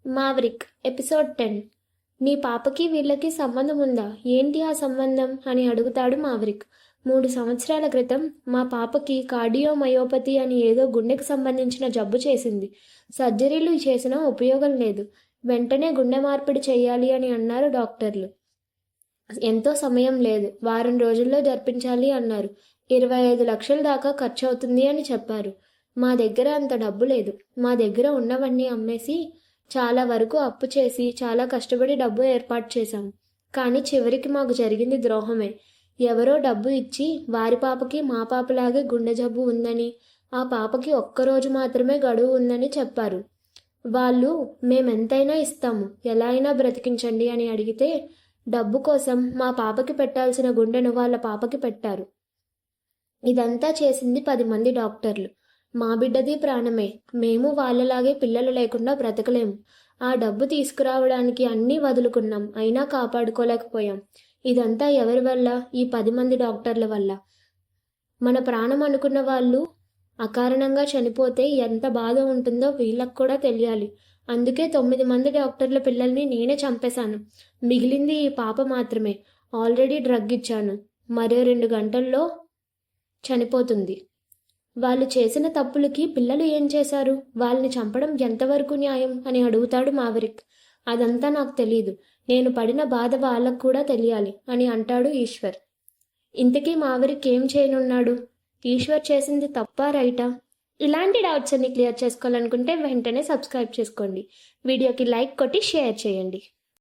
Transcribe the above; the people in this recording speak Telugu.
మావరిక్ ఎపిసోడ్ 10. నీ పాపకి వీళ్ళకి సంబంధం ఉందా? ఏంటి ఆ సంబంధం అని అడుగుతాడు మావరిక్. 3 సంవత్సరాల క్రితం మా పాపకి కార్డియోమయోపతి అని ఏదో గుండెకు సంబంధించిన జబ్బు చేసింది. సర్జరీలు చేసినా ఉపయోగం లేదు. వెంటనే గుండె మార్పిడి చేయాలి అని అన్నారు డాక్టర్లు. ఎంతో సమయం లేదు, వారం రోజుల్లో జరిపించాలి అన్నారు. 25 లక్షల దాకా ఖర్చు అవుతుంది అని చెప్పారు. మా దగ్గర అంత డబ్బు లేదు. మా దగ్గర ఉన్నవన్నీ అమ్మేసి చాలా వరకు అప్పు చేసి చాలా కష్టపడి డబ్బు ఏర్పాటు చేశాం. కానీ చివరికి మాకు జరిగింది ద్రోహమే. ఎవరో డబ్బు ఇచ్చి వారి పాపకి మా పాపలాగే గుండె జబ్బు ఉందని, ఆ పాపకి ఒక్కరోజు మాత్రమే గడువు ఉందని చెప్పారు. వాళ్ళు మేమెంతైనా ఇస్తాము, ఎలా అయినా బ్రతికించండి అని అడిగితే డబ్బు కోసం మా పాపకి పెట్టాల్సిన గుండెను వాళ్ళ పాపకి పెట్టారు. ఇదంతా చేసింది 10 మంది డాక్టర్లు. మా బిడ్డది ప్రాణమే. మేము వాళ్ళలాగే పిల్లలు లేకుండా బ్రతకలేము. ఆ డబ్బు తీసుకురావడానికి అన్నీ వదులుకున్నాం, అయినా కాపాడుకోలేకపోయాం. ఇదంతా ఎవరి వల్ల? ఈ 10 మంది డాక్టర్ల వల్ల. మన ప్రాణం అనుకున్న వాళ్ళు అకారణంగా చనిపోతే ఎంత బాధ ఉంటుందో వీళ్ళకు కూడా తెలియాలి. అందుకే 9 మంది డాక్టర్ల పిల్లల్ని నేనే చంపేశాను. మిగిలింది ఈ పాప మాత్రమే. ఆల్రెడీ డ్రగ్ ఇచ్చాను. మరో 2 గంటల్లో చనిపోతుంది. వాళ్ళు చేసిన తప్పులకి పిల్లలు ఏం చేశారు? వాళ్ళని చంపడం ఎంతవరకు న్యాయం అని అడుగుతాడు మావరిక్. అదంతా నాకు తెలీదు. నేను పడిన బాధ వాళ్ళకు కూడా తెలియాలి అని అంటాడు ఈశ్వర్. ఇంతకీ మావరిక్ ఏం చేయనున్నాడు? ఈశ్వర్ చేసింది తప్పా రైటా? ఇలాంటి డౌట్స్ అన్ని క్లియర్ చేసుకోవాలనుకుంటే వెంటనే సబ్స్క్రైబ్ చేసుకోండి. వీడియోకి లైక్ కొట్టి షేర్ చేయండి.